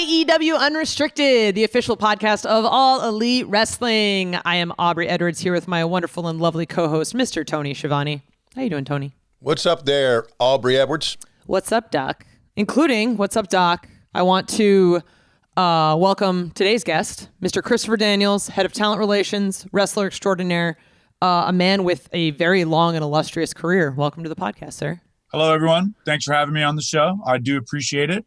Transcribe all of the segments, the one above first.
AEW Unrestricted, the official podcast of All Elite Wrestling. I am Aubrey Edwards here with my wonderful and lovely co-host, Mr. Tony Schiavone. How you doing, Tony? What's up there, Aubrey Edwards? What's up, Doc? Including, what's up, Doc? I want to welcome today's guest, Mr. Christopher Daniels, head of talent relations, wrestler extraordinaire, a man with a very long and illustrious career. Welcome to the podcast, sir. Hello, everyone. Thanks for having me on the show. I do appreciate it.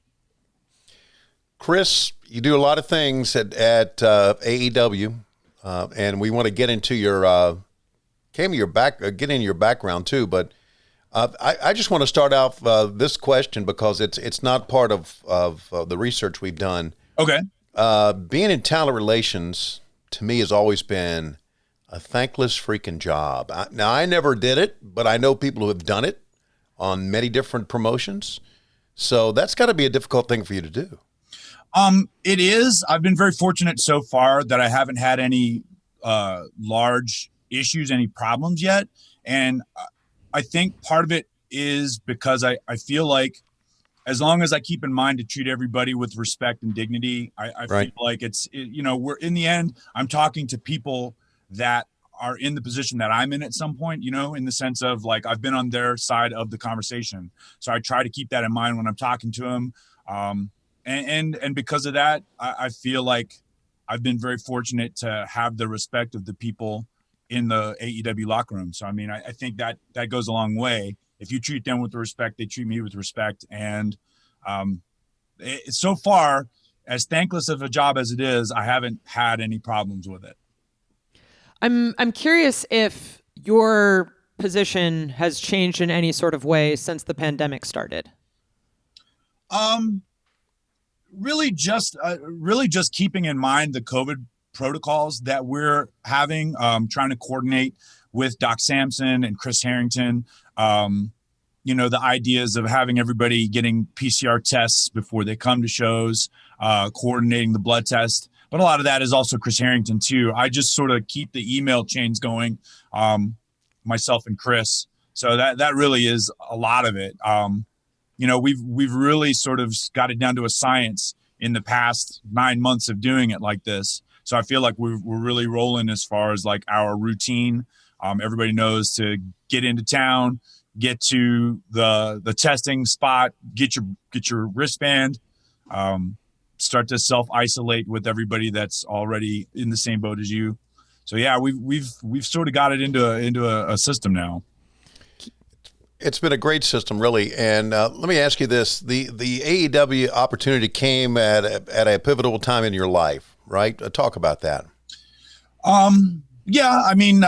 Chris, you do a lot of things at AEW, and we want to get into your background too. But I just want to start off this question because it's not part of the research we've done. Okay. Being in talent relations to me has always been a thankless freaking job. Now I never did it, but I know people who have done it on many different promotions. So that's got to be a difficult thing for you to do. It is. I've been very fortunate so far that I haven't had any large issues, any problems yet. And I think part of it is because I feel like as long as I keep in mind to treat everybody with respect and dignity, I Right. feel like we're in the end, I'm talking to people that are in the position that I'm in at some point, in the sense of like, I've been on their side of the conversation. So I try to keep that in mind when I'm talking to them. And because of that, I feel like I've been very fortunate to have the respect of the people in the AEW locker room. So, I mean, I think that goes a long way. If you treat them with respect, they treat me with respect. And so far, as thankless of a job as it is, I haven't had any problems with it. I'm curious if your position has changed in any sort of way since the pandemic started. Really just keeping in mind the COVID protocols that we're having, trying to coordinate with Doc Sampson and Chris Harrington, the ideas of having everybody getting PCR tests before they come to shows, coordinating the blood test. But a lot of that is also Chris Harrington too. I just sort of keep the email chains going, myself and Chris. So that really is a lot of it. We've really sort of got it down to a science in the past 9 months of doing it like this. So I feel like we're really rolling as far as like our routine. Everybody knows to get into town, get to the testing spot, get your wristband, start to self-isolate with everybody that's already in the same boat as you. So yeah, we've sort of got it into a system now. It's been a great system, really. And let me ask you this. The AEW opportunity came at a pivotal time in your life, right? Talk about that. Yeah, I mean,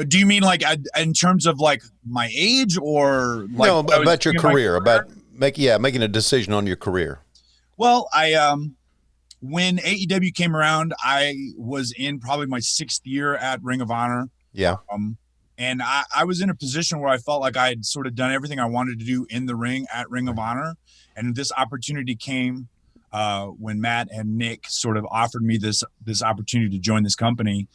do you mean like in terms of like my age or like no, about your career, about making a decision on your career? Well, when AEW came around, I was in probably my 6th year at Ring of Honor. Yeah. And I was in a position where I felt like I had sort of done everything I wanted to do in the ring at Ring of Honor. And this opportunity came when Matt and Nick sort of offered me this opportunity to join this company.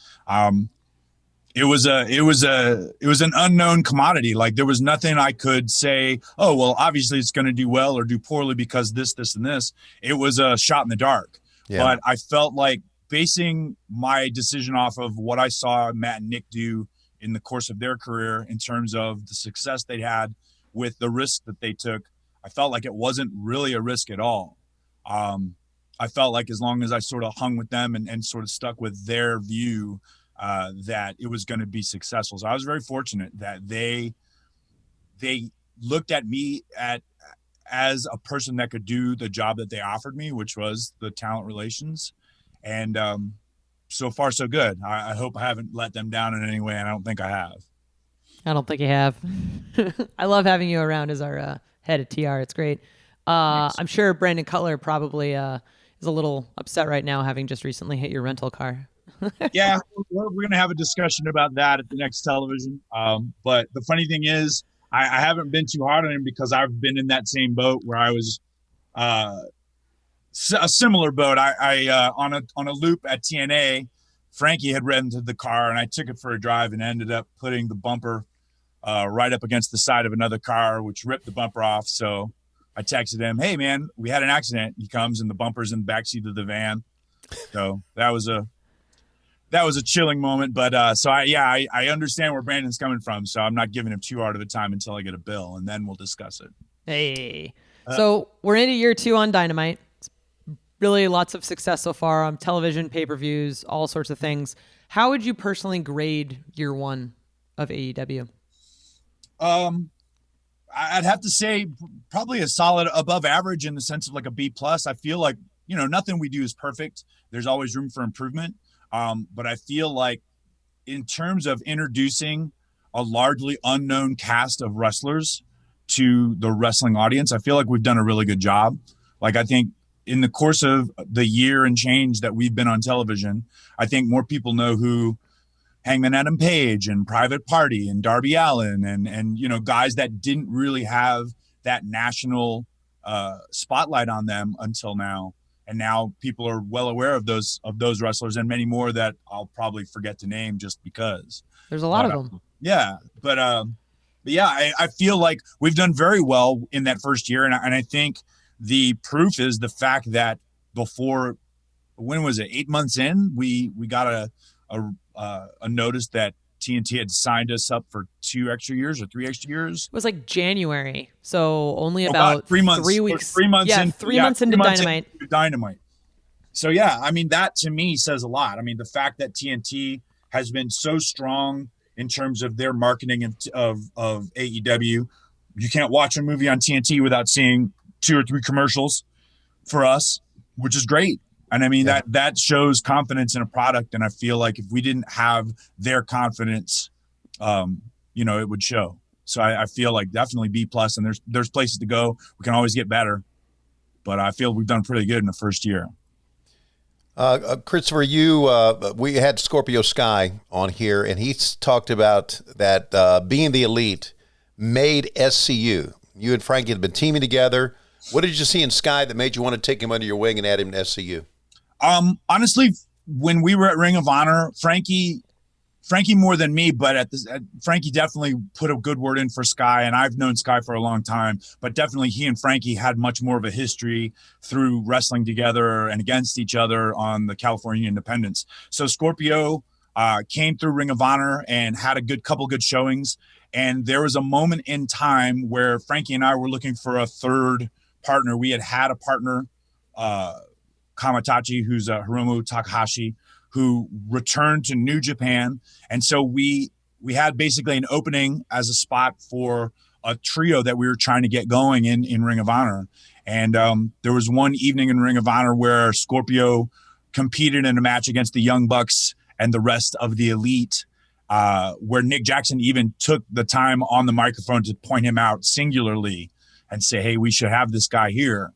It was an unknown commodity. Like there was nothing I could say, oh, well, obviously it's going to do well or do poorly because this, and this. It was a shot in the dark. Yeah. But I felt like basing my decision off of what I saw Matt and Nick do in the course of their career in terms of the success they had with the risk that they took, I felt like it wasn't really a risk at all. I felt like as long as I sort of hung with them and sort of stuck with their view, that it was going to be successful. So I was very fortunate that they looked at me as a person that could do the job that they offered me, which was the talent relations. And, so far, so good. I hope I haven't let them down in any way, and I don't think I have. I don't think you have. I love having you around as our head of TR. It's great. I'm sure Brandon Cutler probably is a little upset right now, having just recently hit your rental car. Yeah, we're going to have a discussion about that at the next television. But the funny thing is, I haven't been too hard on him because I've been in that same boat where I was a similar boat. I on a loop at TNA, Frankie had rented the car and I took it for a drive and ended up putting the bumper right up against the side of another car, which ripped the bumper off. So I texted him, "Hey man, we had an accident." He comes and the bumper's in the backseat of the van. So that was a chilling moment. But so I understand where Brandon's coming from. So I'm not giving him too hard of a time until I get a bill, and then we'll discuss it. Hey. So we're into year 2 on Dynamite. It's really lots of success so far on television, pay-per-views, all sorts of things. How would you personally grade year 1 of AEW? I'd have to say probably a solid above average in the sense of like a B plus. I feel like, nothing we do is perfect. There's always room for improvement. But I feel like in terms of introducing a largely unknown cast of wrestlers to the wrestling audience, I feel like we've done a really good job. Like, I think in the course of the year and change that we've been on television, I think more people know who Hangman Adam Page and Private Party and Darby Allin and guys that didn't really have that national spotlight on them until now. And now people are well aware of those wrestlers and many more that I'll probably forget to name just because. There's a lot of them. Yeah. But yeah, I feel like we've done very well in that first year. And I think the proof is the fact that before, when was it? 8 months in, we got a notice that TNT had signed us up for 2 extra years or 3 extra years. It was like January, so only about 3 months. 3 weeks. 3 months. Yeah, in, 3 months into Dynamite. Dynamite. So yeah, I mean that to me says a lot. I mean the fact that TNT has been so strong in terms of their marketing of AEW. You can't watch a movie on TNT without seeing 2 or 3 commercials for us, which is great. And I mean, that shows confidence in a product. And I feel like if we didn't have their confidence, it would show. So I feel like definitely B plus, and there's places to go. We can always get better, but I feel we've done pretty good in the first year. Christopher, we had Scorpio Sky on here, and he's talked about that being the elite made SCU. You and Frankie had been teaming together. What did you see in Sky that made you want to take him under your wing and add him to SCU? Honestly, when we were at Ring of Honor, Frankie more than me, but Frankie definitely put a good word in for Sky, and I've known Sky for a long time, but definitely he and Frankie had much more of a history through wrestling together and against each other on the California Independents. So Scorpio came through Ring of Honor and had a couple good showings, and there was a moment in time where Frankie and I were looking for a third partner. We had a partner, Kamatachi, who's Hiromu Takahashi, who returned to New Japan. And so we had basically an opening as a spot for a trio that we were trying to get going in Ring of Honor. And there was one evening in Ring of Honor where Scorpio competed in a match against the Young Bucks and the rest of the Elite, where Nick Jackson even took the time on the microphone to point him out singularly and say, hey, we should have this guy here.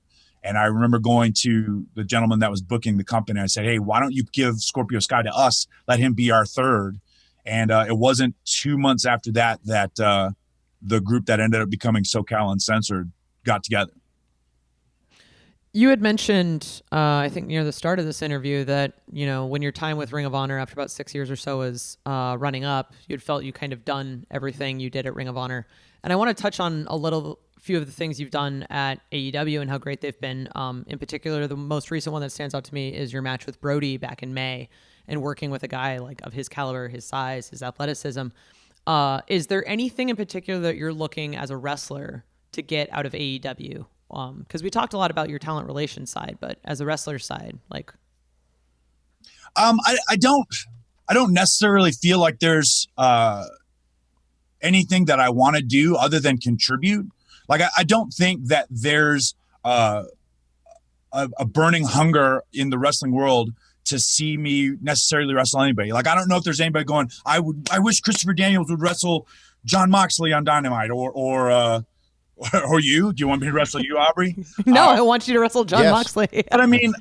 And I remember going to the gentleman that was booking the company. I said, hey, why don't you give Scorpio Sky to us? Let him be our third. And it wasn't 2 months after that the group that ended up becoming SoCal Uncensored got together. You had mentioned, I think near the start of this interview, that when your time with Ring of Honor after about 6 years or so was running up, you'd felt you kind of done everything you did at Ring of Honor. And I want to touch on few of the things you've done at AEW and how great they've been. In particular, the most recent one that stands out to me is your match with Brody back in May, and working with a guy like of his caliber, his size, his athleticism. Is there anything in particular that you're looking as a wrestler to get out of AEW? Because we talked a lot about your talent relations side, but as a wrestler side, like, I don't necessarily feel like there's anything that I want to do other than contribute. Like, I don't think that there's a burning hunger in the wrestling world to see me necessarily wrestle anybody. Like, I don't know if there's anybody going, I wish Christopher Daniels would wrestle John Moxley on Dynamite or you. Do you want me to wrestle you, Aubrey? No, I want you to wrestle John Moxley. But I mean,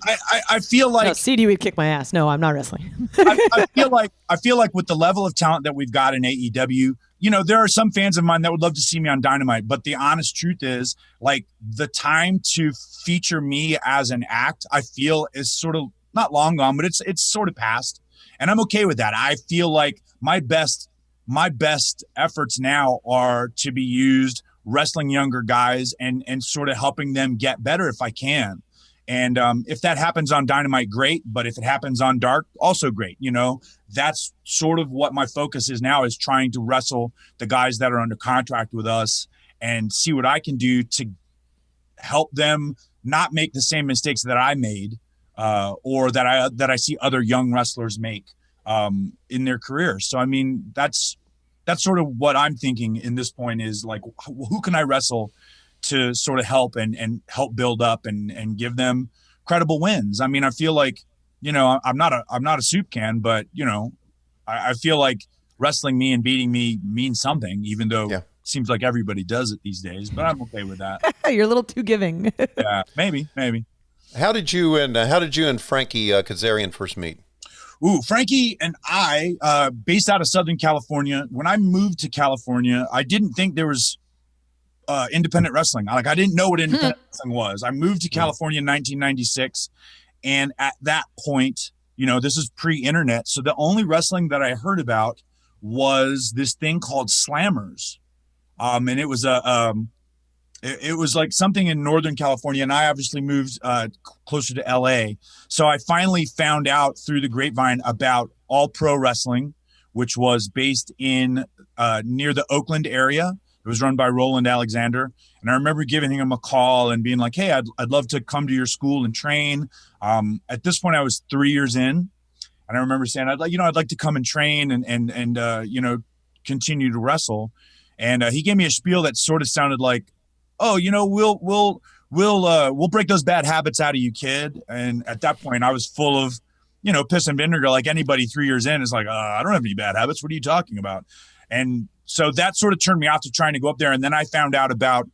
I feel like no, CD would kick my ass. No, I'm not wrestling. I feel like with the level of talent that we've got in AEW, there are some fans of mine that would love to see me on Dynamite, but the honest truth is, like, the time to feature me as an act, I feel is sort of not long gone, but it's sort of past, and I'm okay with that. I feel like my best efforts now are to be used wrestling younger guys and sort of helping them get better if I can. And if that happens on Dynamite, great. But if it happens on Dark, also great. That's sort of what my focus is now, is trying to wrestle the guys that are under contract with us and see what I can do to help them not make the same mistakes that I made or that I see other young wrestlers make in their careers. So, I mean, that's sort of what I'm thinking in this point, is like, who can I wrestle to sort of help and help build up and give them credible wins. I mean, I feel like, I'm not a soup can, but I feel like wrestling me and beating me means something, even though it seems like everybody does it these days, but I'm okay with that. You're a little too giving. Yeah, maybe. How did you and Frankie Kazarian first meet? Ooh, Frankie and I, based out of Southern California. When I moved to California, I didn't think there was independent wrestling. I didn't know what independent wrestling was. I moved to California in 1996. And at that point, this is pre-internet. So the only wrestling that I heard about was this thing called Slammers. And it was it was like something in Northern California. And I obviously moved closer to LA. So I finally found out through the grapevine about All Pro Wrestling, which was based in near the Oakland area. It was run by Roland Alexander. And I remember giving him a call and being like, hey, I'd love to come to your school and train. At this point, I was 3 years in. And I remember saying, I'd like to come and train and continue to wrestle. And he gave me a spiel that sort of sounded like, oh, we'll break those bad habits out of you, kid. And at that point, I was full of, piss and vinegar. Like anybody 3 years in is like, I don't have any bad habits. What are you talking about? And so that sort of turned me off to trying to go up there. And then I found out about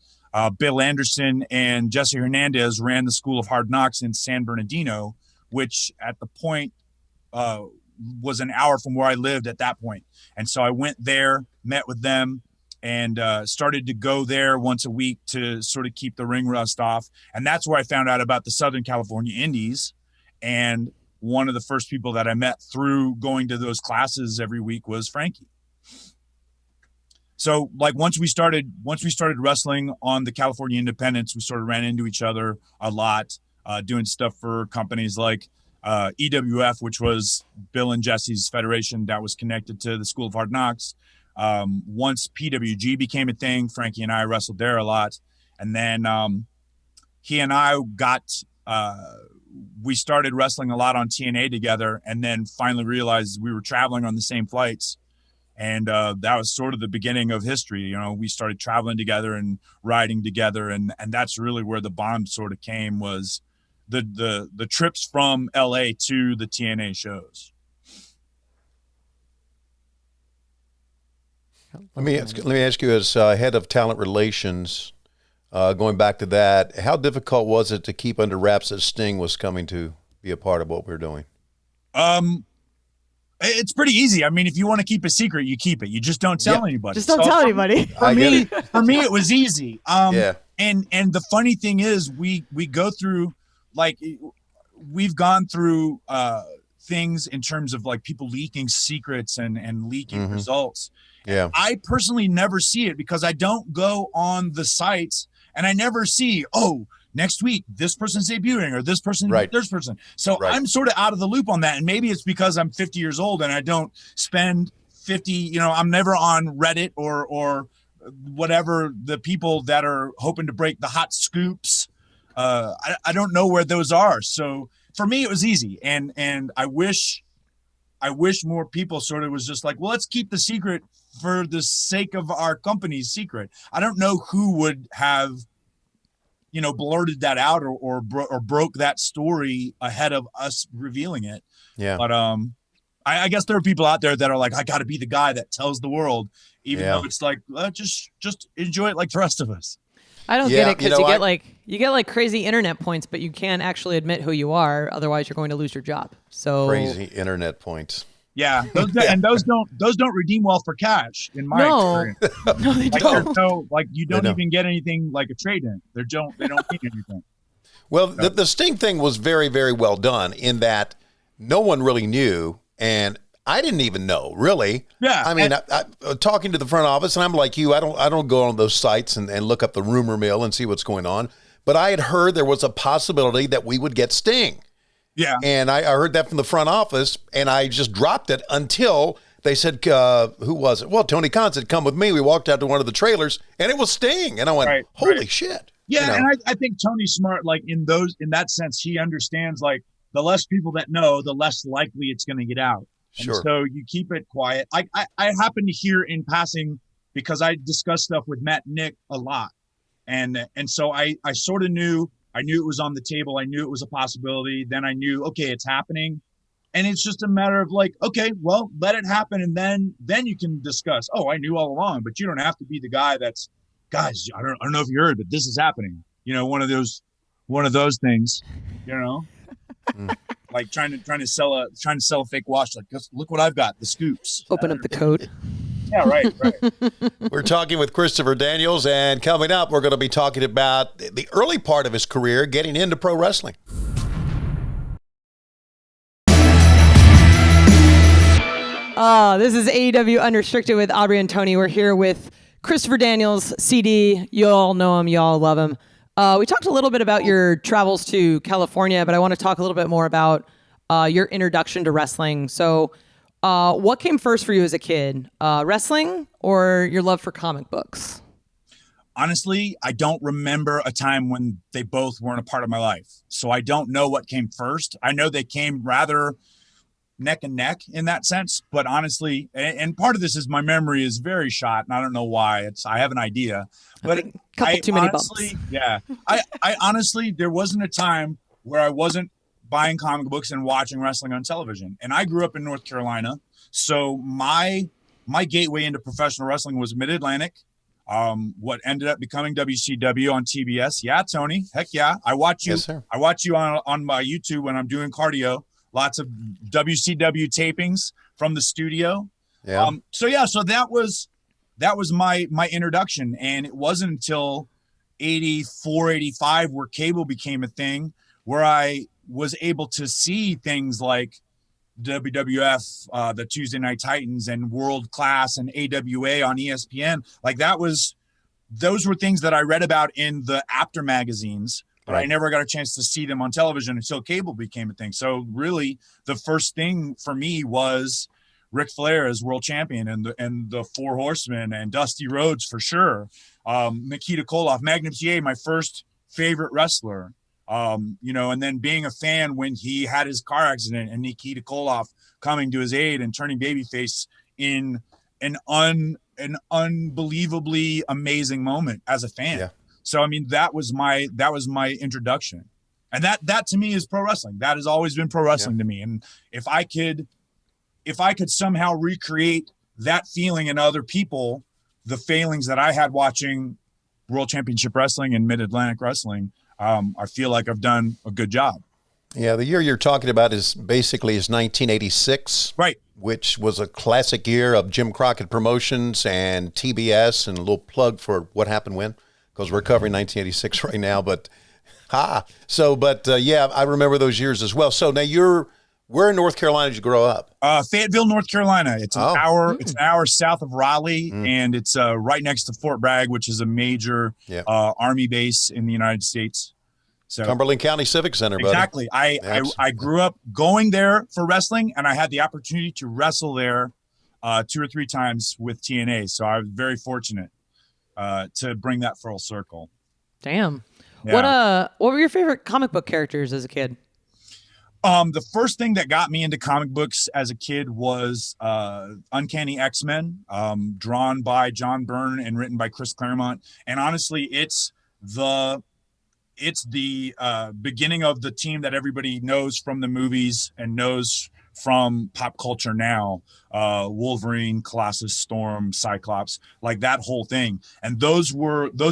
Bill Anderson and Jesse Hernandez ran the School of Hard Knocks in San Bernardino, which at the point was an hour from where I lived at that point. And so I went there, met with them, and started to go there once a week to sort of keep the ring rust off. And that's where I found out about the Southern California Indies. And one of the first people that I met through going to those classes every week was Frankie. So like once we started wrestling on the California Independents, we sort of ran into each other a lot, doing stuff for companies like EWF, which was Bill and Jesse's federation that was connected to the School of Hard Knocks. Once PWG became a thing, Frankie and I wrestled there a lot. And then he and I we started wrestling a lot on TNA together, and then finally realized we were traveling on the same flights. And that was sort of the beginning of history. We started traveling together and riding together. And that's really where the bond sort of came, was the trips from LA to the TNA shows. Let me ask you, as head of talent relations, going back to that, how difficult was it to keep under wraps that Sting was coming to be a part of what we're doing? It's pretty easy. I mean, if you want to keep a secret, you keep it. You just don't tell anybody. Just don't tell anybody. For me, it was easy. And the funny thing is, we go through, like, we've gone through things in terms of like people leaking secrets and leaking results. Yeah. I personally never see it because I don't go on the sites and I never see, next week, this person's debuting or this person, this person. So I'm sort of out of the loop on that. And maybe it's because I'm 50 years old and I don't spend 50, I'm never on Reddit or whatever, the people that are hoping to break the hot scoops. I don't know where those are. So for me, it was easy. And I wish more people sort of was just like, well, let's keep the secret for the sake of our company's secret. I don't know who would have, blurted that out or broke that story ahead of us revealing it. Yeah. But I guess there are people out there that are like, I got to be the guy that tells the world, even though it's like, just enjoy it like the rest of us. I don't get it, because you get like crazy internet points, but you can't actually admit who you are. Otherwise, you're going to lose your job. So crazy internet points. Yeah, and those don't redeem well for cash in my experience. No, they don't. You don't even get anything like a trade-in. They don't mean anything. Well, the Sting thing was very, very well done in that no one really knew, and I didn't even know, really. Yeah. I mean, I talking to the front office, and I'm like you. I don't go on those sites and look up the rumor mill and see what's going on. But I had heard there was a possibility that we would get Sting. Yeah. And I heard that from the front office, and I just dropped it until they said, who was it? Well, Tony Khan said, come with me. We walked out to one of the trailers, and it was Sting. And I went, holy shit. Yeah, and I think Tony's smart, like in that sense, he understands, like, the less people that know, the less likely it's going to get out. Sure. And so you keep it quiet. I happen to hear in passing, because I discuss stuff with Matt and Nick a lot. And so I sort of knew it was on the table. I knew it was a possibility. Then I knew, okay, it's happening. And it's just a matter of like, okay, well, let it happen. And then you can discuss, oh, I knew all along, but you don't have to be the guy that's, guys, I don't know if you heard, but this is happening. You know, one of those things, you know, like trying to sell a fake watch. Like, look what I've got, the scoops. Open up the coat. Yeah, right. We're talking with Christopher Daniels, and coming up, we're going to be talking about the early part of his career, getting into pro wrestling. This is AEW Unrestricted with Aubrey and Tony. We're here with Christopher Daniels, CD. You all know him. You all love him. We talked a little bit about your travels to California, but I want to talk a little bit more about your introduction to wrestling. So what came first for you as a kid, wrestling or your love for comic books? Honestly, I don't remember a time when they both weren't a part of my life. So I don't know what came first. I know they came rather neck and neck in that sense. But honestly, and part of this is my memory is very shot, and I don't know why. I have an idea. But too many bumps. Yeah. I honestly, there wasn't a time where I wasn't buying comic books and watching wrestling on television. And I grew up in North Carolina. So my gateway into professional wrestling was Mid-Atlantic. What ended up becoming WCW on TBS. Yeah, Tony. Heck yeah. I watch you. Yes, sir. I watch you on my YouTube when I'm doing cardio. Lots of WCW tapings from the studio. Yeah. So that was my introduction. And it wasn't until 84, 85 where cable became a thing, where I was able to see things like WWF, the Tuesday Night Titans, and World Class and AWA on ESPN. Like those were things that I read about in the after magazines, but I never got a chance to see them on television until cable became a thing. So really the first thing for me was Ric Flair as world champion, and the Four Horsemen, and Dusty Rhodes for sure. Nikita Koloff, Magnum TA, my first favorite wrestler. And then being a fan when he had his car accident and Nikita Koloff coming to his aid and turning babyface in an unbelievably amazing moment as a fan. Yeah. So, I mean, that was my introduction, and that to me is pro wrestling. That has always been pro wrestling to me. And if I could somehow recreate that feeling in other people, the failings that I had watching World Championship Wrestling and Mid-Atlantic Wrestling, I feel like I've done a good job. Yeah, the year you're talking about is 1986. Right. Which was a classic year of Jim Crockett Promotions and TBS, and a little plug for what happened when, because we're covering 1986 right now. But, I remember those years as well. So now where in North Carolina did you grow up? Fayetteville, North Carolina. It's an hour south of Raleigh, and it's right next to Fort Bragg, which is a major Army base in the United States. So Cumberland County Civic Center, buddy. Exactly. I grew up going there for wrestling, and I had the opportunity to wrestle there 2 or 3 times with TNA. So I was very fortunate to bring that full circle. Damn. Yeah. What were your favorite comic book characters as a kid? The first thing that got me into comic books as a kid was Uncanny X-Men, drawn by John Byrne and written by Chris Claremont. And honestly, it's the beginning of the team that everybody knows from the movies and knows from pop culture now. Wolverine, Colossus, Storm, Cyclops, like that whole thing. And those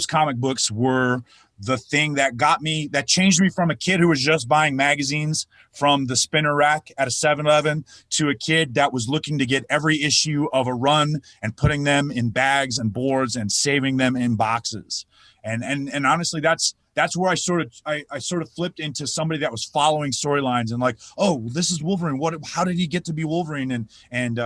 comic books were the thing that changed me from a kid who was just buying magazines from the spinner rack at a 7-Eleven to a kid that was looking to get every issue of a run and putting them in bags and boards and saving them in boxes. And honestly, that's that's where I sort of flipped into somebody that was following storylines and like, oh, this is Wolverine. How did he get to be Wolverine? And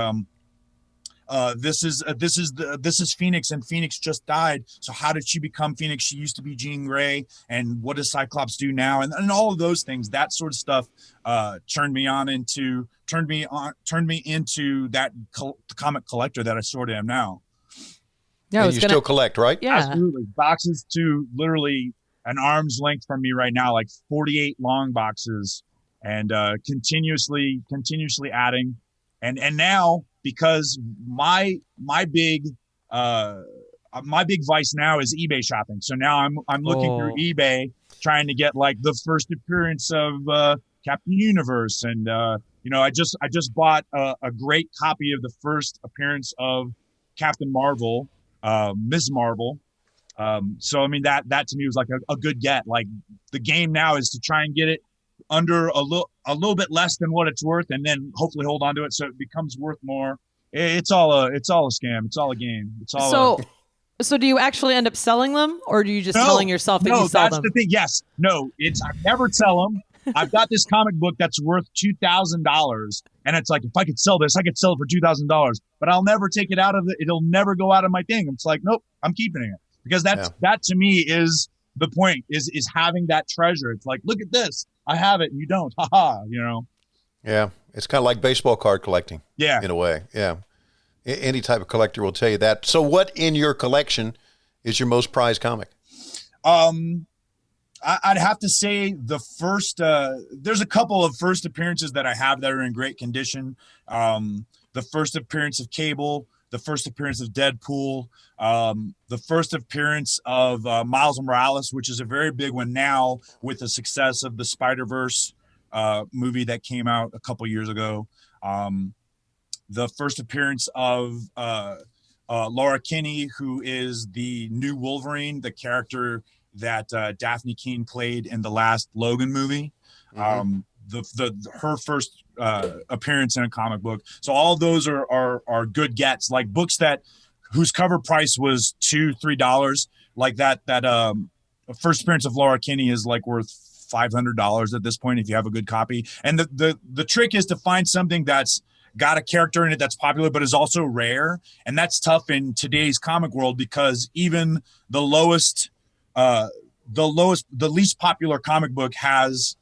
this is Phoenix, and Phoenix just died. So how did she become Phoenix? She used to be Jean Grey, and what does Cyclops do now? And all of those things, that sort of stuff, turned me into that comic collector that I sort of am now. Yeah, and you still collect, right? Yeah, absolutely. Boxes to literally an arm's length from me right now, like 48 long boxes, and continuously adding, and now. Because my big vice now is eBay shopping. So now I'm looking through eBay trying to get like the first appearance of Captain Universe, and I just bought a great copy of the first appearance of Captain Marvel, Ms. Marvel. So I mean that to me was like a good get. Like the game now is to try and get it under a little bit less than what it's worth, and then hopefully hold on to it so it becomes worth more. It's all a scam. It's all a game. It's all so do you actually end up selling them, or do you just telling yourself that you sell them? No, that's the thing. Yes. No, I never sell them. I've got this comic book that's worth $2,000, and it's like, if I could sell this, I could sell it for $2,000, but I'll never take it out of it. It'll never go out of my thing. It's like, nope, I'm keeping it, because that to me is the point, is having that treasure. It's like, look at this, I have it and you don't. Haha, Yeah, it's kind of like baseball card collecting. Yeah, in a way. Yeah, any type of collector will tell you that. So, what in your collection is your most prized comic? I'd have to say the first. There's a couple of first appearances that I have that are in great condition. The first appearance of Cable, the first appearance of Deadpool, the first appearance of Miles Morales, which is a very big one now with the success of the Spider-Verse movie that came out a couple years ago. The first appearance of Laura Kinney, who is the new Wolverine, the character that Daphne Keane played in the last Logan movie. Mm-hmm. Her first appearance in a comic book. So all those are good gets, like books whose cover price was $2-3, like that first appearance of Laura Kinney is like worth $500 at this point if you have a good copy. And the trick is to find something that's got a character in it that's popular but is also rare, and that's tough in today's comic world, because even the least popular comic book has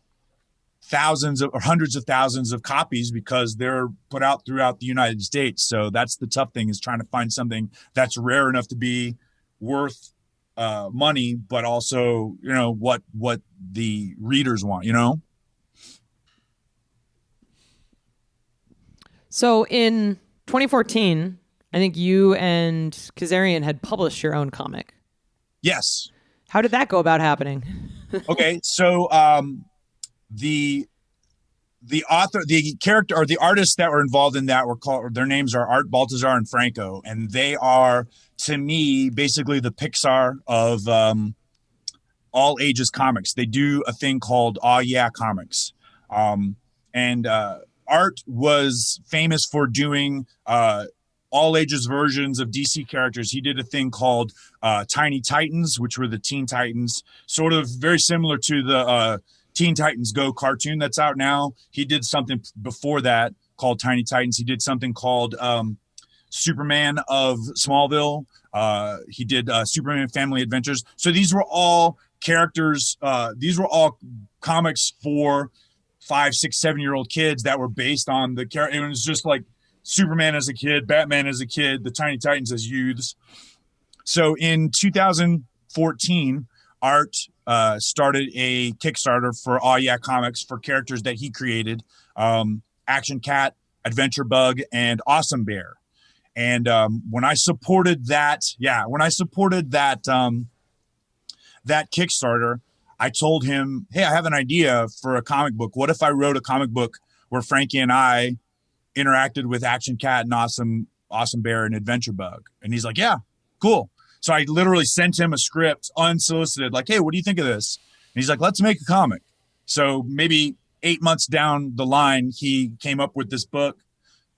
thousands or hundreds of thousands of copies because they're put out throughout the United States. So that's the tough thing, is trying to find something that's rare enough to be worth money, but also, what the readers want, So in 2014, I think you and Kazarian had published your own comic. Yes. How did that go about happening? Okay, so the author, the character, or the artists that were involved in that their names are Art Baltazar and Franco, and they are, to me, basically the Pixar of all ages comics. They do a thing called Aw Yeah Comics, and Art was famous for doing all ages versions of DC characters. He did a thing called Tiny Titans, which were the Teen Titans, sort of very similar to the Teen Titans Go cartoon that's out now. He did something before that called Tiny Titans. He did something called Superman of Smallville. He did Superman Family Adventures. So these were all characters. These were all comics for 5, 6, 7-year-old kids that were based on the character. It was just like Superman as a kid, Batman as a kid, the Tiny Titans as youths. So in 2014, Art started a Kickstarter for Aw Yeah Comics for characters that he created, Action Cat, Adventure Bug, and Awesome Bear. And when I supported that Kickstarter, I told him, hey, I have an idea for a comic book. What if I wrote a comic book where Frankie and I interacted with Action Cat and Awesome Bear and Adventure Bug? And he's like, yeah, cool. So I literally sent him a script unsolicited, like, hey, what do you think of this? And he's like, let's make a comic. So maybe 8 months down the line, he came up with this book,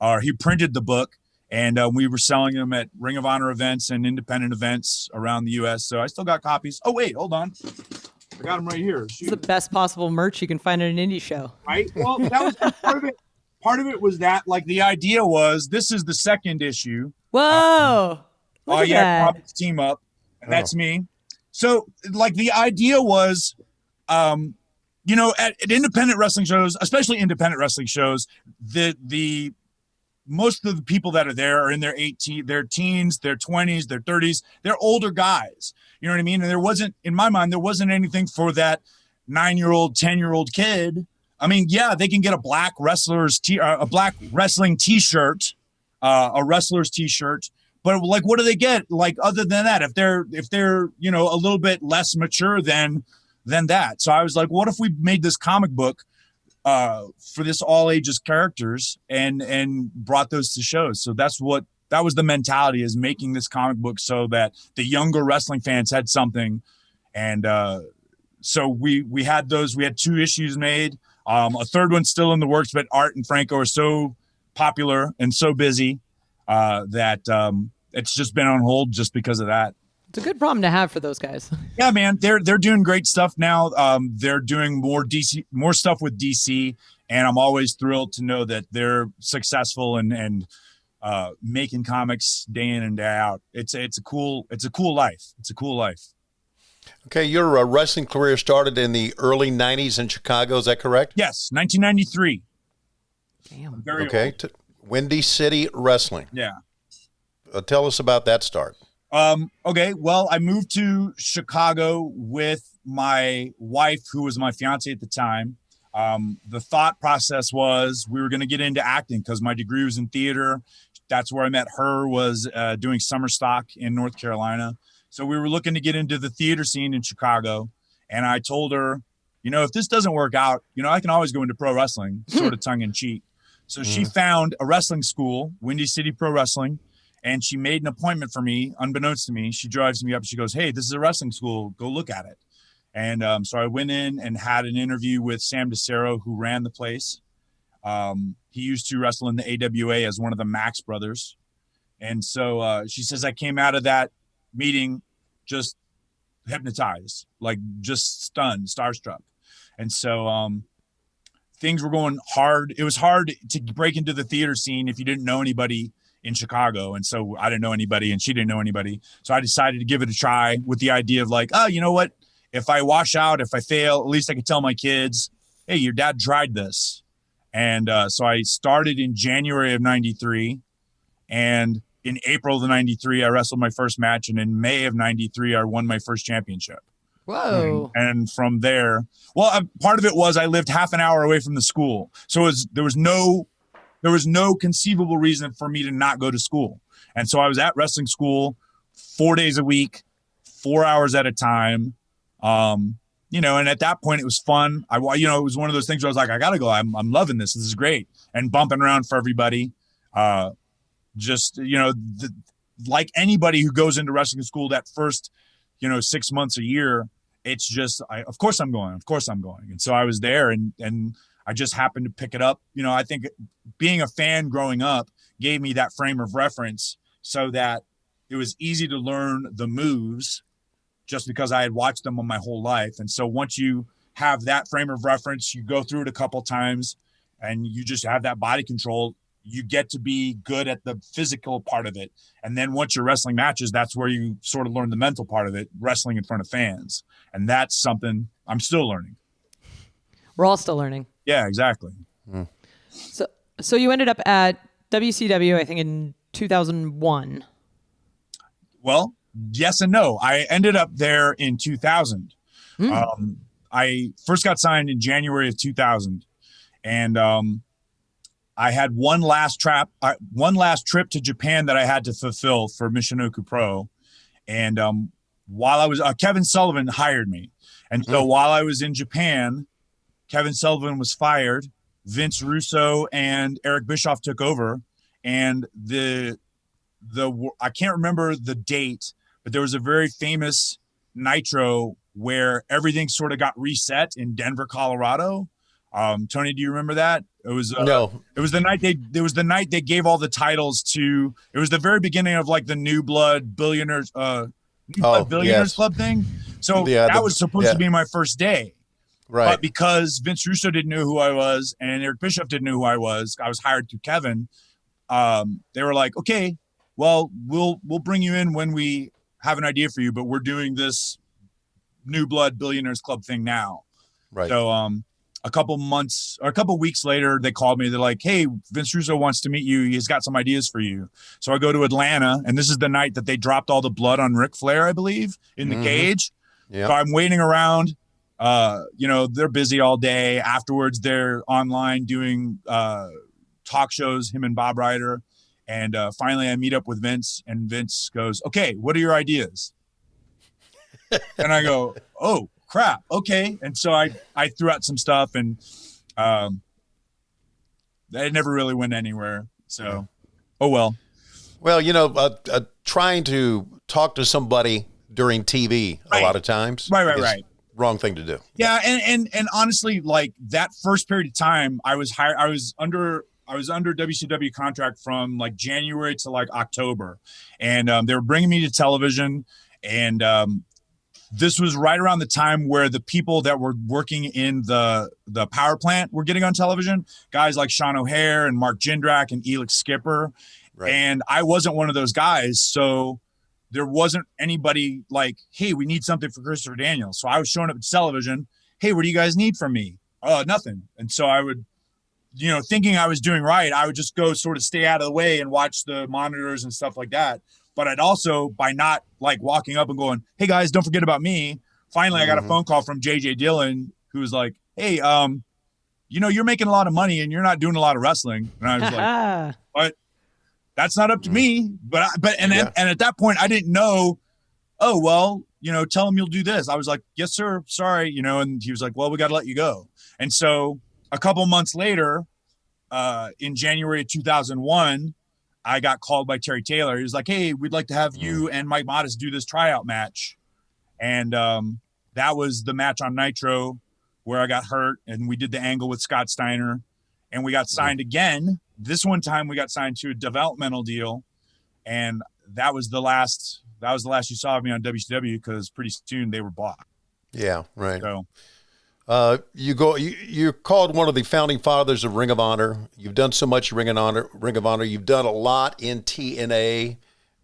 or he printed the book, and we were selling them at Ring of Honor events and independent events around the U.S. So I still got copies. Oh, wait, hold on. I got them right here. It's the best possible merch you can find at an indie show. Right. Well, that was part of it. Part of it was that, like, the idea was this is the second issue. Whoa. Look at that. Comics team up. And that's me. So, like, the idea was, you know, at independent wrestling shows, especially independent wrestling shows, the most of the people that are there are in their teens, their 20s, their 30s. They're older guys. You know what I mean? And there wasn't, in my mind, there wasn't anything for that 9-year-old, 10-year-old kid. I mean, yeah, they can get a black wrestling T-shirt, a wrestler's T-shirt. But, like, what do they get? Like, other than that, if they're you know, a little bit less mature than that. So I was like, what if we made this comic book for this all ages characters and brought those to shows? So that was the mentality, is making this comic book so that the younger wrestling fans had something. And so we had 2 issues made. A third one's still in the works, but Art and Franco are so popular and so busy that it's just been on hold just because of that. It's a good problem to have for those guys. Yeah, man, they're doing great stuff now. They're doing more stuff with DC, and I'm always thrilled to know that they're successful and making comics day in and day out. It's a cool life. It's a cool life. Okay, your wrestling career started in the early 90s in Chicago, is that correct? Yes, 1993. Damn. Very okay, Windy City Wrestling. Yeah. Tell us about that start. Okay, well, I moved to Chicago with my wife, who was my fiance at the time. The thought process was we were going to get into acting because my degree was in theater. That's where I met her, was doing summer stock in North Carolina. So we were looking to get into the theater scene in Chicago. And I told her, you know, if this doesn't work out, you know, I can always go into pro wrestling, sort of tongue in cheek. So she found a wrestling school, Windy City Pro Wrestling, and she made an appointment for me, unbeknownst to me. She drives me up. She goes, hey, this is a wrestling school. Go look at it. And so I went in and had an interview with Sam DeCero, who ran the place. He used to wrestle in the AWA as one of the Max brothers. And so she says, I came out of that meeting just hypnotized, like just stunned, starstruck. And so things were going hard. It was hard to break into the theater scene if you didn't know anybody in Chicago. And so I didn't know anybody and she didn't know anybody. So I decided to give it a try with the idea of like, oh, you know what? If I wash out, if I fail, at least I can tell my kids, hey, your dad tried this. And so I started in January of 93. And in April of 93, I wrestled my first match. And in May of 93, I won my first championship. Whoa. And from there, well, part of it was I lived half an hour away from the school. So there was no conceivable reason for me to not go to school. And so I was at wrestling school 4 days a week, 4 hours at a time. You know, and at that point it was fun. It was one of those things where I was like, I gotta go. I'm loving this. This is great. And bumping around for everybody. Like anybody who goes into wrestling school that first, 6 months a year, it's just, of course I'm going. And so I was there and I just happened to pick it up. I think being a fan growing up gave me that frame of reference so that it was easy to learn the moves just because I had watched them my whole life. And so once you have that frame of reference, you go through it a couple times and you just have that body control, you get to be good at the physical part of it. And then once you're wrestling matches, that's where you sort of learn the mental part of it, wrestling in front of fans. And that's something I'm still learning. We're all still learning. Yeah, exactly. So you ended up at WCW, I think in 2001. Well, yes and no. I ended up there in 2000. I first got signed in January of 2000, and I had one last trip to Japan that I had to fulfill for Michinoku Pro, and while I was Kevin Sullivan hired me, and so while I was in Japan, Kevin Sullivan was fired. Vince Russo and Eric Bischoff took over, and I can't remember the date, but there was a very famous Nitro where everything sort of got reset in Denver, Colorado. Tony, do you remember that? It was no. It was the night they gave all the titles to. It was the very beginning of like the New Blood Billionaires Billionaires yes. Club thing. So that was supposed to be my first day. Right. But because Vince Russo didn't know who I was and Eric Bischoff didn't know who I was hired through Kevin. They were like, okay, well, we'll bring you in when we have an idea for you, but we're doing this New Blood Billionaires Club thing now. Right. So a couple weeks later, they called me. They're like, hey, Vince Russo wants to meet you. He's got some ideas for you. So I go to Atlanta, and this is the night that they dropped all the blood on Ric Flair, I believe, in the cage. Yep. So I'm waiting around. They're busy all day. Afterwards, they're online doing talk shows, him and Bob Ryder. And finally, I meet up with Vince, and Vince goes, okay, what are your ideas? And I go, oh, crap. Okay. And so I threw out some stuff, and it never really went anywhere. So, oh, well. Well, trying to talk to somebody during TV a lot of times. Right. Wrong thing to do. Yeah. And honestly, like that first period of time, I was under WCW contract from like January to like October, and they were bringing me to television, and this was right around the time where the people that were working in the power plant were getting on television, guys like Sean O'Hare and Mark Jindrak and Elix Skipper. Right. And I wasn't one of those guys. So there wasn't anybody like, hey, we need something for Christopher Daniels. So I was showing up at television. Hey, what do you guys need from me? Nothing. And so I would, thinking I was doing right, I would just go sort of stay out of the way and watch the monitors and stuff like that. But I'd also, by not like walking up and going, hey guys, don't forget about me. Finally, I got a phone call from JJ Dillon, who was like, hey, you're making a lot of money and you're not doing a lot of wrestling. And I was like, but that's not up to me. But at that point I didn't know, oh, well, tell him you'll do this. I was like, yes, sir. Sorry. And he was like, well, we got to let you go. And so a couple months later, in January of 2001, I got called by Terry Taylor. He was like, hey, we'd like to have you and Mike Modest do this tryout match. And that was the match on Nitro where I got hurt, and we did the angle with Scott Steiner, and we got signed again. This one time we got signed to a developmental deal, and that was the last you saw of me on WCW, because pretty soon they were bought. Yeah, right. So you're called one of the founding fathers of Ring of Honor. You've done so much Ring of Honor. You've done a lot in TNA.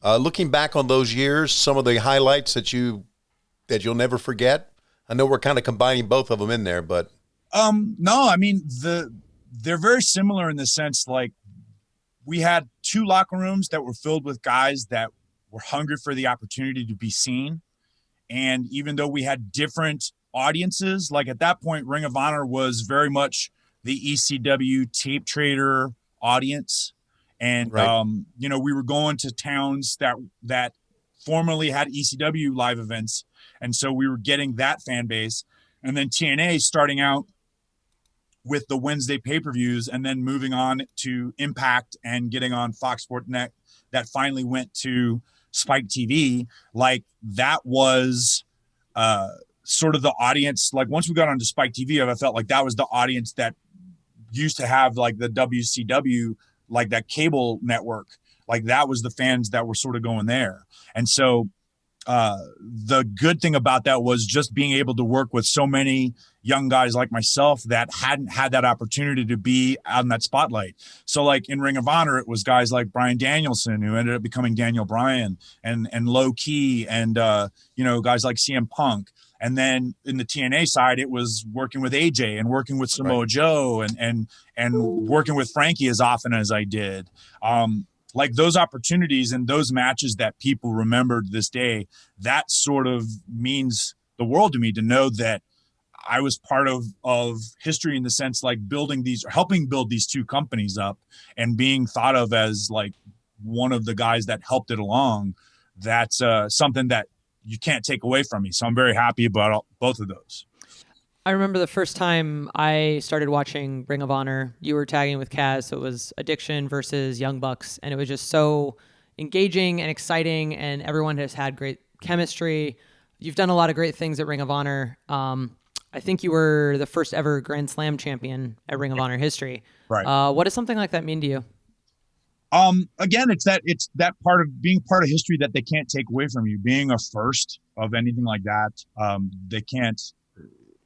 Looking back on those years, some of the highlights that you'll never forget. I know we're kind of combining both of them in there, but no, I mean they're very similar in the sense, like, we had two locker rooms that were filled with guys that were hungry for the opportunity to be seen. And even though we had different audiences, like at that point, Ring of Honor was very much the ECW tape trader audience. And, we were going to towns that formerly had ECW live events. And so we were getting that fan base. And then TNA starting out with the Wednesday pay-per-views, and then moving on to Impact and getting on Fox Sports Net, that finally went to Spike TV. Like, that was sort of the audience. Like, once we got onto Spike TV, I felt like that was the audience that used to have like the WCW, like that cable network. Like, that was the fans that were sort of going there. And so the good thing about that was just being able to work with so many young guys like myself that hadn't had that opportunity to be out in that spotlight. So like in Ring of Honor, it was guys like Bryan Danielson, who ended up becoming Daniel Bryan, and Low Key, and guys like CM Punk. And then in the TNA side, it was working with AJ and working with Samoa Joe and working with Frankie as often as I did. Like, those opportunities and those matches that people remembered this day, that sort of means the world to me, to know that I was part of history, in the sense, like, helping build these two companies up and being thought of as like one of the guys that helped it along. That's something that you can't take away from me. So I'm very happy about both of those. I remember the first time I started watching Ring of Honor, you were tagging with Kaz, so it was Addiction versus Young Bucks, and it was just so engaging and exciting, and everyone has had great chemistry. You've done a lot of great things at Ring of Honor. I think you were the first ever Grand Slam champion at Ring of Honor history. Right. What does something like that mean to you? Again, it's that part of being part of history that they can't take away from you. Being a first of anything like that, they can't.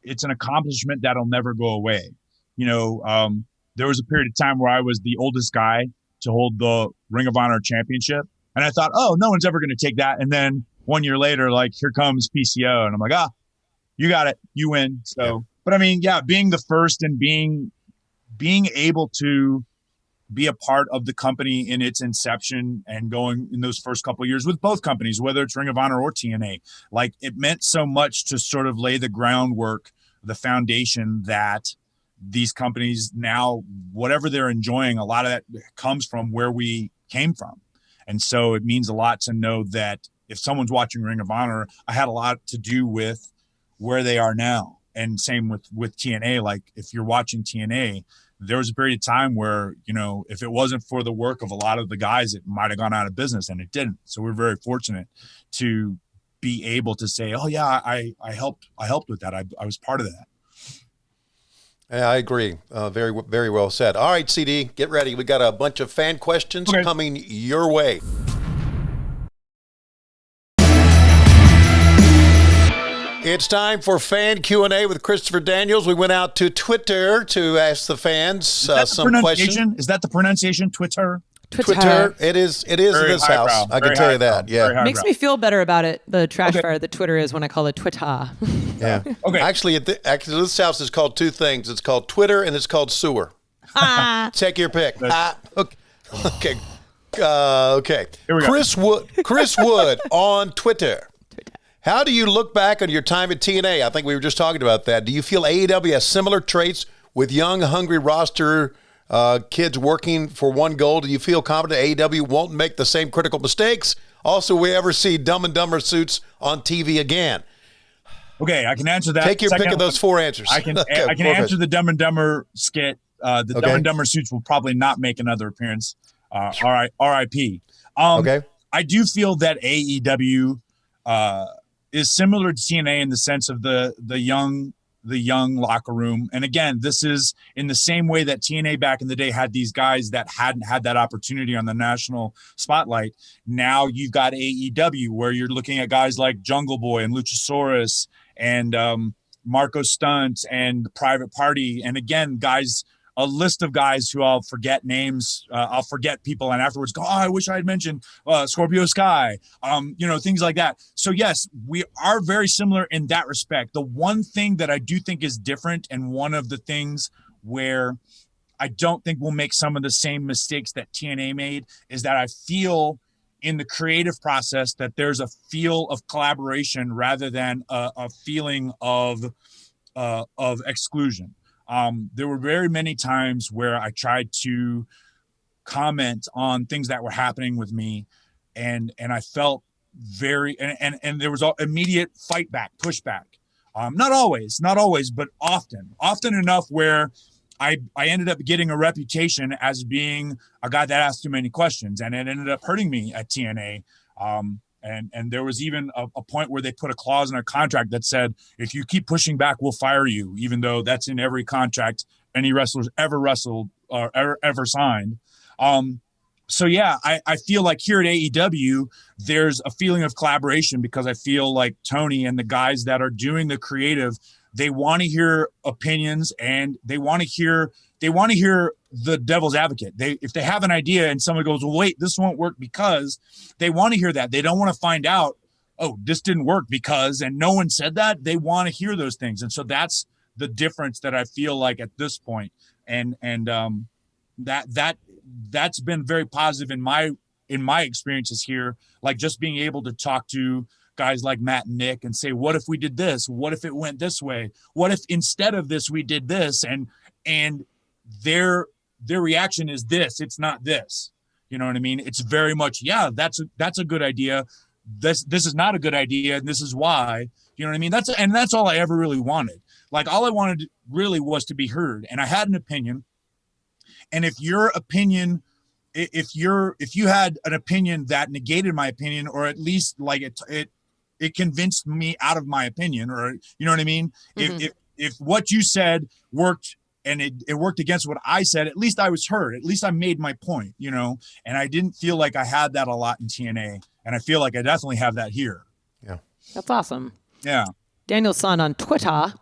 It's an accomplishment that'll never go away. There was a period of time where I was the oldest guy to hold the Ring of Honor championship, and I thought, oh, no one's ever going to take that. And then 1 year later, like, here comes PCO, and I'm like, you got it, you win. So, yeah. But I mean, yeah, being the first and being able to be a part of the company in its inception and going in those first couple of years with both companies, whether it's Ring of Honor or TNA, like, it meant so much to sort of lay the groundwork, the foundation that these companies now, whatever they're enjoying, a lot of that comes from where we came from. And so it means a lot to know that if someone's watching Ring of Honor, I had a lot to do with where they are now. And same with TNA. Like, if you're watching TNA, there was a period of time where, if it wasn't for the work of a lot of the guys, it might have gone out of business, and it didn't. So we're very fortunate to be able to say, oh yeah, I helped with that. I was part of that. Yeah, I agree. Very, very well said. All right, CD, get ready. We got a bunch of fan questions coming your way. It's time for fan Q&A with Christopher Daniels. We went out to Twitter to ask the fans some questions. Is that the pronunciation? Twitter? Twitter. It is in this house. I can tell you that. Yeah. Makes me feel better about it, the trash fire that Twitter is, when I call it Twitter. Yeah. Okay. Actually, this house is called two things. It's called Twitter and it's called sewer. Take your pick. Okay. Okay. Here we go. Chris Wood on Twitter. How do you look back on your time at TNA? I think we were just talking about that. Do you feel AEW has similar traits with young, hungry roster kids working for one goal? Do you feel confident AEW won't make the same critical mistakes? Also, will we ever see Dumb and Dumber suits on TV again? Okay, I can answer that. Take your pick of those four answers. I can answer the Dumb and Dumber skit. The Dumb and Dumber suits will probably not make another appearance. R.I.P. Okay. I do feel that AEW is similar to TNA in the sense of the young locker room. And again, this is in the same way that TNA back in the day had these guys that hadn't had that opportunity on the national spotlight. Now you've got AEW, where you're looking at guys like Jungle Boy and Luchasaurus and Marco Stunt and Private Party. And again, guys, a list of guys who I'll forget names. I'll forget people and afterwards go, oh, I wish I had mentioned Scorpio Sky, things like that. So yes, we are very similar in that respect. The one thing that I do think is different, and one of the things where I don't think we'll make some of the same mistakes that TNA made, is that I feel in the creative process that there's a feel of collaboration rather than a feeling of exclusion. There were very many times where I tried to comment on things that were happening with me, and I felt very, and there was immediate fight back, pushback. Not always, but often enough where I ended up getting a reputation as being a guy that asked too many questions, and it ended up hurting me at TNA. And there was even a point where they put a clause in our contract that said, if you keep pushing back, we'll fire you, even though that's in every contract any wrestlers ever wrestled or ever signed. So yeah, I feel like here at AEW, there's a feeling of collaboration, because I feel like Tony and the guys that are doing the creative, they want to hear opinions, and they want to hear the devil's advocate. If they have an idea and someone goes, well, wait, this won't work, because they want to hear that. They don't want to find out, oh, this didn't work because, and no one said that. They want to hear those things. And so that's the difference that I feel like at this point. And that's been very positive in my experiences here. Like, just being able to talk to guys like Matt and Nick and say, what if we did this? What if it went this way? What if instead of this, we did this? And their reaction is this, it's not this. You know what I mean? It's very much, yeah, that's a good idea. This is not a good idea, and this is why. You know what I mean? That's all I ever really wanted. Like, all I wanted really was to be heard, and I had an opinion. And if your opinion, if you had an opinion that negated my opinion, or at least like it convinced me out of my opinion, or you know what I mean? Mm-hmm. If what you said worked and it worked against what I said, at least I was heard. At least I made my point, and I didn't feel like I had that a lot in TNA. And I feel like I definitely have that here. Yeah. That's awesome. Yeah. Daniel's son on Twitter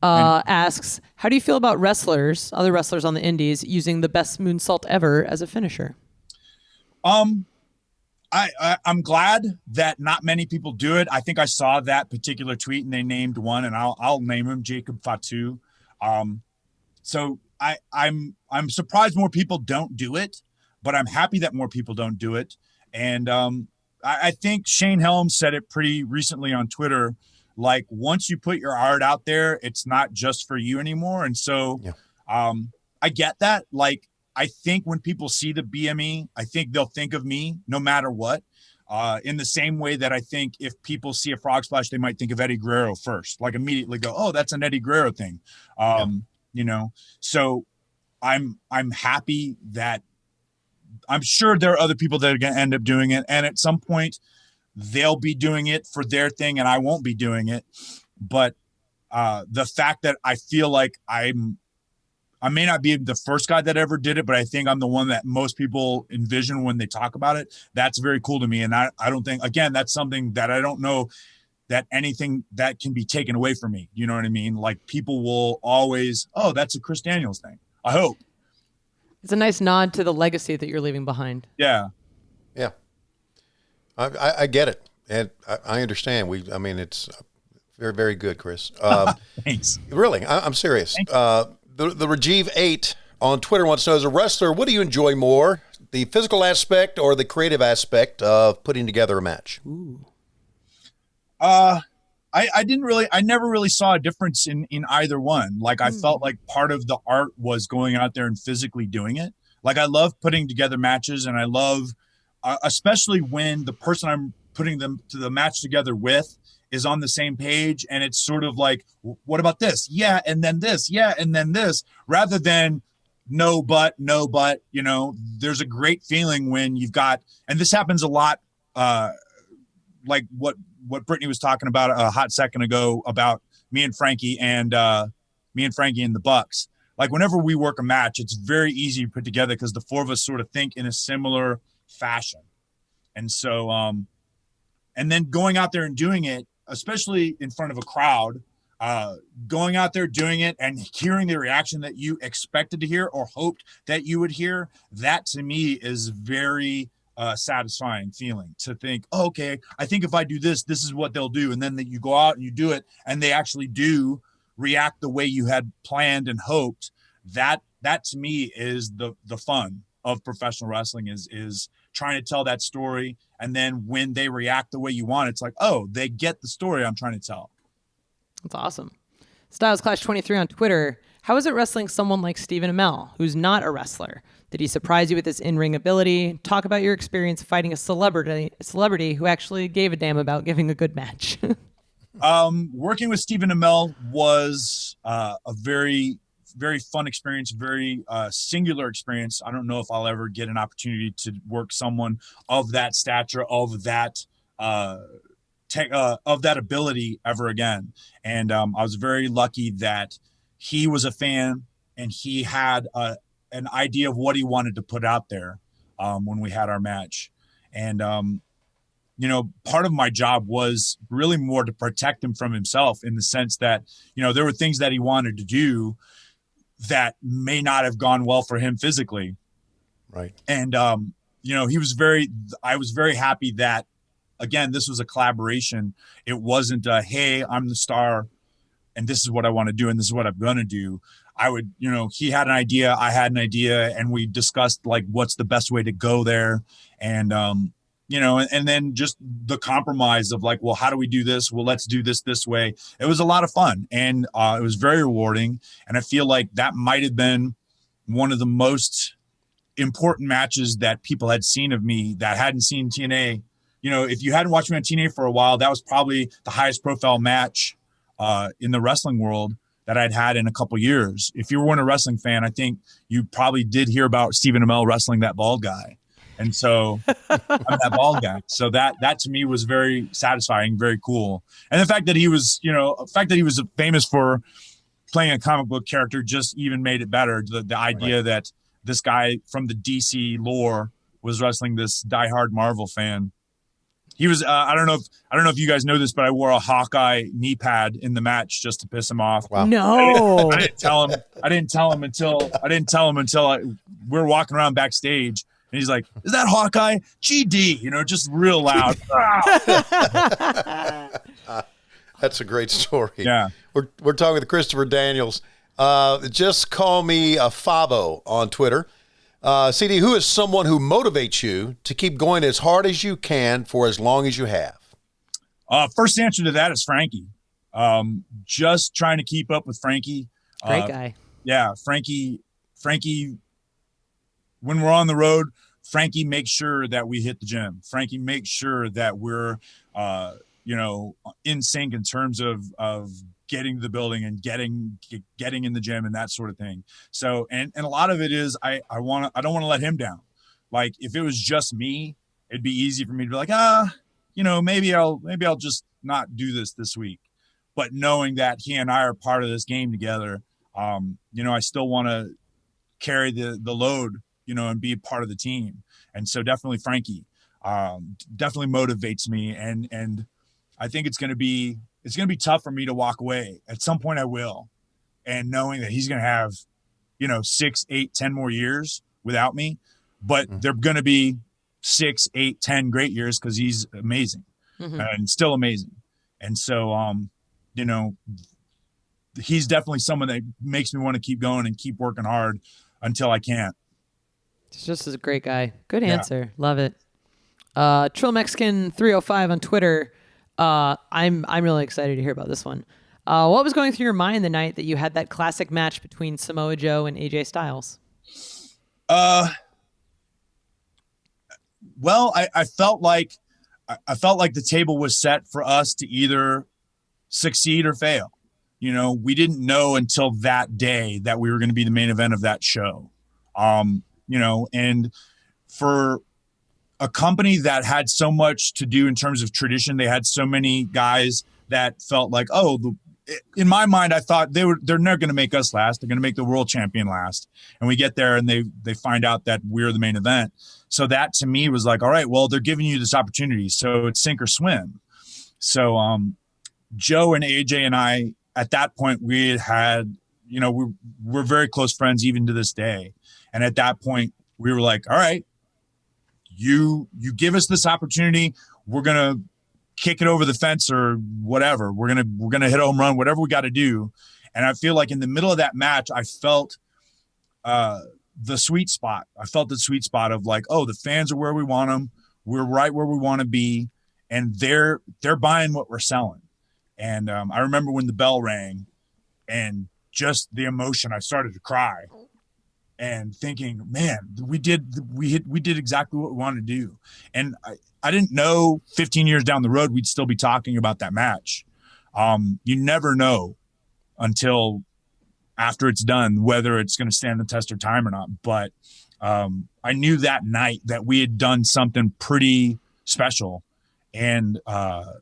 asks, how do you feel about other wrestlers on the indies, using the best moonsault ever as a finisher? I'm glad that not many people do it. I think I saw that particular tweet and they named one, and I'll name him Jacob Fatu. So I'm surprised more people don't do it, but I'm happy that more people don't do it. And I think Shane Helms said it pretty recently on Twitter. Like, once you put your art out there, it's not just for you anymore. And so I get that. Like, I think when people see the BME, I think they'll think of me no matter what. In the same way that I think if people see a frog splash, they might think of Eddie Guerrero first, like immediately go, oh, that's an Eddie Guerrero thing. So I'm happy that I'm sure there are other people that are going to end up doing it. And at some point they'll be doing it for their thing and I won't be doing it. But the fact that I feel like I may not be the first guy that ever did it, but I think I'm the one that most people envision when they talk about it. That's very cool to me. And I don't think, again, that's something that I don't know that anything that can be taken away from me. You know what I mean? Like, people will always, oh, that's a Chris Daniels thing. I hope. It's a nice nod to the legacy that you're leaving behind. Yeah. Yeah. I get it. And I understand. It's very, very good, Chris. Thanks. Really, I'm serious. The Rajiv 8 on Twitter wants to know, as a wrestler, what do you enjoy more, the physical aspect or the creative aspect of putting together a match? Ooh. I never really saw a difference in either one. Like, I felt like part of the art was going out there and physically doing it. Like, I love putting together matches, and I love, especially when the person I'm putting them to the match together with is on the same page, and it's sort of like, what about this? Yeah, and then this. Yeah, and then this. Rather than no but. There's a great feeling when you've got, and this happens a lot, like what Brittany was talking about a hot second ago about me and Frankie and the Bucks. Like, whenever we work a match, it's very easy to put together because the four of us sort of think in a similar fashion. And so, and then going out there and doing it, especially in front of a crowd, going out there, doing it and hearing the reaction that you expected to hear or hoped that you would hear, that to me is very satisfying feeling, to think, oh, okay, I think if I do this, this is what they'll do. And then that you go out and you do it and they actually do react the way you had planned and hoped. That to me is the fun of professional wrestling, is trying to tell that story. And then when they react the way you want, it's like, oh, they get the story I'm trying to tell. That's awesome. Styles Clash 23 on Twitter. How is it wrestling someone like Stephen Amell, who's not a wrestler? Did he surprise you with his in-ring ability? Talk about your experience fighting a celebrity who actually gave a damn about giving a good match. Working with Stephen Amell was a very, very fun experience, very singular experience. I don't know if I'll ever get an opportunity to work someone of that stature, of that ability ever again. And I was very lucky that he was a fan and he had an idea of what he wanted to put out there when we had our match. And, part of my job was really more to protect him from himself, in the sense that, there were things that he wanted to do that may not have gone well for him physically. Right. And, I was very happy that, again, this was a collaboration. It wasn't hey, I'm the star and this is what I want to do and this is what I'm going to do. He had an idea, I had an idea, and we discussed like what's the best way to go there. And, and then just the compromise of like, well, how do we do this? Well, let's do this way. It was a lot of fun, and it was very rewarding. And I feel like that might've been one of the most important matches that people had seen of me that hadn't seen TNA. If you hadn't watched me on TNA for a while, that was probably the highest profile match in the wrestling world that I'd had in a couple years. If you weren't a wrestling fan, I think you probably did hear about Stephen Amell wrestling that bald guy. And so I'm that bald guy. So that to me was very satisfying, very cool. And the fact that he was, famous for playing a comic book character just even made it better. The idea that this guy from the DC lore was wrestling this diehard Marvel fan. He was I don't know if you guys know this, but I wore a Hawkeye knee pad in the match just to piss him off. Wow. No. I didn't tell him until we were walking around backstage, and he's like, "Is that Hawkeye?" GD, just real loud. That's a great story. Yeah. We're talking with Christopher Daniels. Just call me Favo on Twitter. CD, who is someone who motivates you to keep going as hard as you can for as long as you have? First answer to that is Frankie. Just trying to keep up with Frankie. Great guy. Yeah, Frankie, when we're on the road, Frankie makes sure that we hit the gym. Frankie makes sure that we're, in sync in terms of getting to the building and getting in the gym and that sort of thing. So, and a lot of it is, I don't want to let him down. Like if it was just me, it'd be easy for me to be like, maybe I'll just not do this week. But knowing that he and I are part of this game together, I still want to carry the load, and be a part of the team. And so definitely Frankie, definitely motivates me. And I think it's going to be tough for me to walk away. At some point I will. And knowing that he's going to have, 6, 8, 10 more years without me, but they're going to be 6, 8, 10 great years because he's amazing and still amazing. And so, he's definitely someone that makes me want to keep going and keep working hard until I can't. He's just a great guy. Good answer. Love it. Trill Mexican 305 on Twitter. I'm really excited to hear about this one. What was going through your mind the night that you had that classic match between Samoa Joe and AJ Styles? Well, I felt like the table was set for us to either succeed or fail. We didn't know until that day that we were going to be the main event of that show. And for a company that had so much to do in terms of tradition, they had so many guys that felt like, in my mind, I thought they're never going to make us last. They're going to make the world champion last. And we get there and they find out that we're the main event. So that to me was like, all right, well, they're giving you this opportunity. So it's sink or swim. So Joe and AJ and I, at that point, we had, we're very close friends even to this day. And at that point, we were like, all right, you give us this opportunity. We're going to kick it over the fence or whatever. We're going to hit a home run, whatever we got to do. And I feel like in the middle of that match, I felt the sweet spot. I felt the sweet spot of like, the fans are where we want them. We're right where we want to be. And they're buying what we're selling. And I remember when the bell rang and just the emotion, I started to cry and thinking, man, we did exactly what we wanted to do. And I didn't know 15 years down the road, we'd still be talking about that match. You never know until after it's done, whether it's going to stand the test of time or not. But I knew that night that we had done something pretty special. And I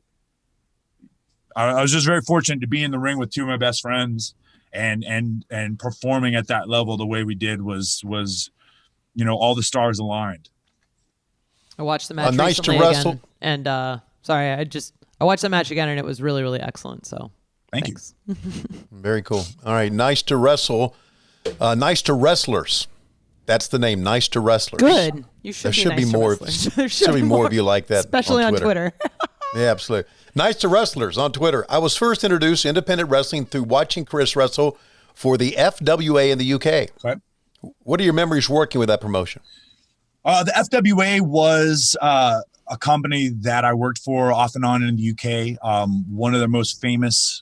was just very fortunate to be in the ring with two of my best friends and performing at that level the way we did was all the stars aligned. I watched the match nice recently to wrestle. again, and I watched the match again, and it was really, really excellent. So thanks. Very cool. All right, nice to wrestle. Nice to wrestlers. That's the name. Nice to wrestlers. Good. You should. There should be be nice more. to wrestlers. There should be more of you like that, especially on Twitter. Yeah, absolutely. Nice to wrestlers on Twitter. I was first introduced to independent wrestling through watching Chris wrestle for the FWA in the UK. Okay. What are your memories working with that promotion? The FWA was a company that I worked for off and on in the UK. One of the most famous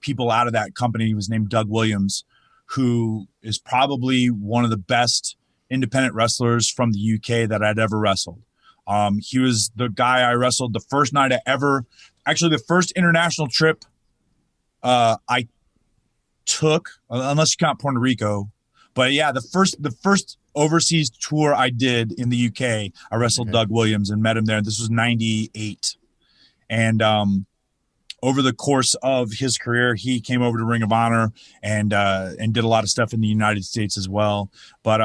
people out of that company was named Doug Williams, who is probably one of the best independent wrestlers from the UK that I'd ever wrestled. He was the guy I wrestled the first night the first international trip I took, unless you count Puerto Rico. But yeah, the first overseas tour I did in the UK, I wrestled Doug Williams and met him there. This was 98. And over the course of his career, he came over to Ring of Honor and did a lot of stuff in the United States as well. But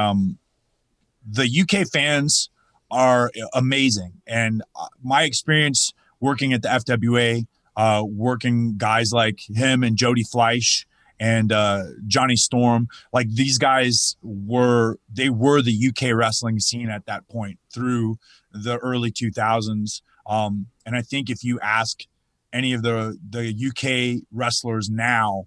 the UK fans are amazing. And my experience working at the FWA, working guys like him and Jody Fleisch and Johnny Storm, like these guys were the UK wrestling scene at that point through the early 2000s. And I think if you ask any of the UK wrestlers now,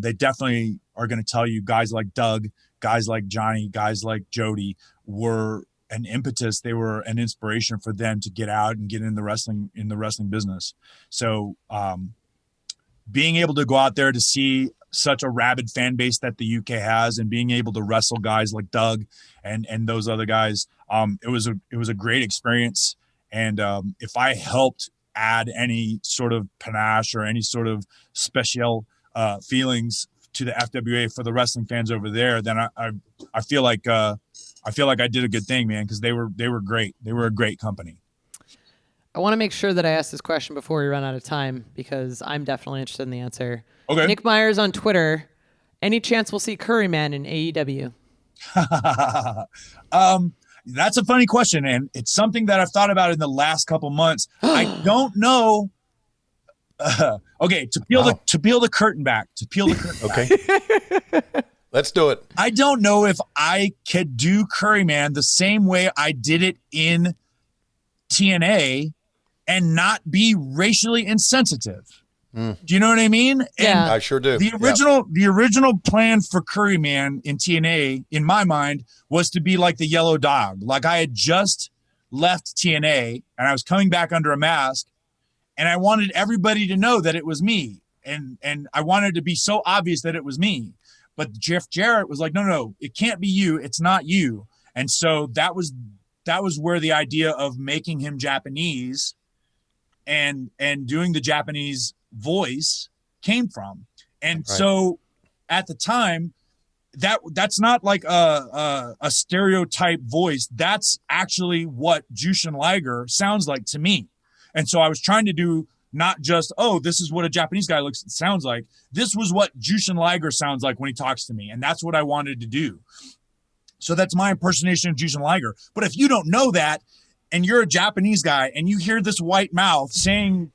they definitely are going to tell you guys like Doug, guys like Johnny, guys like Jody were an impetus. They were an inspiration for them to get out and get in the wrestling business. So being able to go out there to see such a rabid fan base that the UK has, and being able to wrestle guys like Doug and those other guys, it was a great experience. And if I helped add any sort of panache or any sort of special feelings to the FWA for the wrestling fans over there, then I feel like I did a good thing, man, because they were great. They were a great company. I want to make sure that I ask this question before we run out of time, because I'm definitely interested in the answer. Okay. Nick Myers on Twitter. Any chance we'll see Curryman in AEW? That's a funny question, and it's something that I've thought about in the last couple months. I don't know. Okay, to peel the curtain back. Okay. Let's do it. I don't know if I could do Curryman the same way I did it in TNA and not be racially insensitive. Do you know what I mean? Yeah. And I sure do. the original plan for Curryman in TNA, in my mind, was to be like the yellow dog. Like I had just left TNA and I was coming back under a mask, and I wanted everybody to know that it was me. And I wanted to be so obvious that it was me. But Jeff Jarrett was like, no, it can't be you. It's not you. And so that was where the idea of making him Japanese and doing the Japanese voice came from. And right. So at the time, that's not like a stereotype voice. That's actually what Jushin Liger sounds like to me. And so I was trying to do not just, this is what a Japanese guy sounds like. This was what Jushin Liger sounds like when he talks to me. And that's what I wanted to do. So that's my impersonation of Jushin Liger. But if you don't know that, and you're a Japanese guy, and you hear this white mouth saying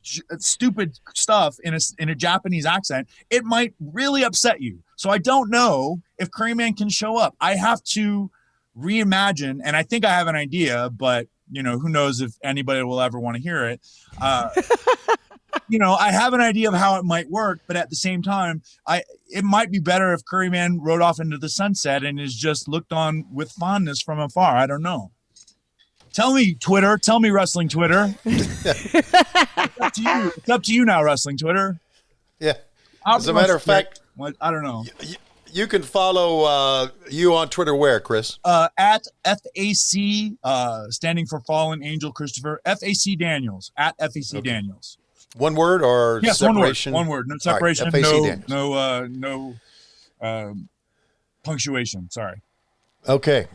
stupid stuff in a Japanese accent, it might really upset you. So I don't know if Curryman can show up. I have to reimagine, and I think I have an idea, but who knows if anybody will ever want to hear it. I have an idea of how it might work, but at the same time, it might be better if Curryman rode off into the sunset and is just looked on with fondness from afar. I don't know. Tell me, Twitter. Tell me, Wrestling Twitter. It's up to you. It's up to you now, Wrestling Twitter. Yeah. As a matter of fact, I don't know. You can follow you on Twitter where, Chris? At FAC, standing for Fallen Angel Christopher, FAC Daniels, at FAC Daniels. One word or yes, separation? One word. No separation. Right, no punctuation. Sorry. Okay.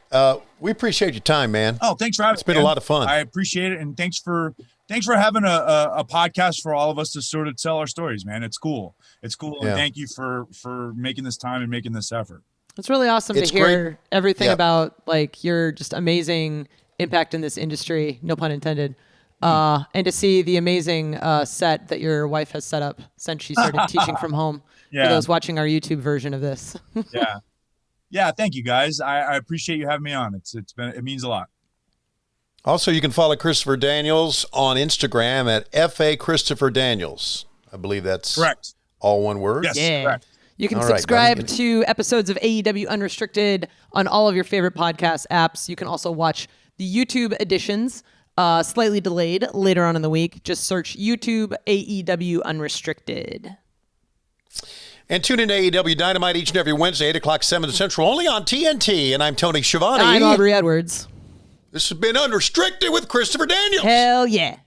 We appreciate your time, man. Oh, thanks for having me. It's been a lot of fun. I appreciate it. And thanks for having a podcast for all of us to sort of tell our stories, man. It's cool. It's cool. Yeah. And thank you for making this time and making this effort. It's really awesome to hear everything about like your just amazing impact in this industry, no pun intended. And to see the amazing set that your wife has set up since she started teaching from home. For those watching our YouTube version of this. Yeah. Thank you guys. I appreciate you having me on. It means a lot. Also, you can follow Christopher Daniels on Instagram at FA Christopher Daniels. I believe that's correct. All one word. Yes, yeah. correct. You can subscribe to episodes of AEW Unrestricted on all of your favorite podcast apps. You can also watch the YouTube editions, slightly delayed later on in the week. Just search YouTube AEW Unrestricted. And tune in to AEW Dynamite each and every Wednesday, 8 o'clock, 7 Central, only on TNT. And I'm Tony Schiavone. I'm Aubrey Edwards. This has been Unrestricted with Christopher Daniels. Hell yeah.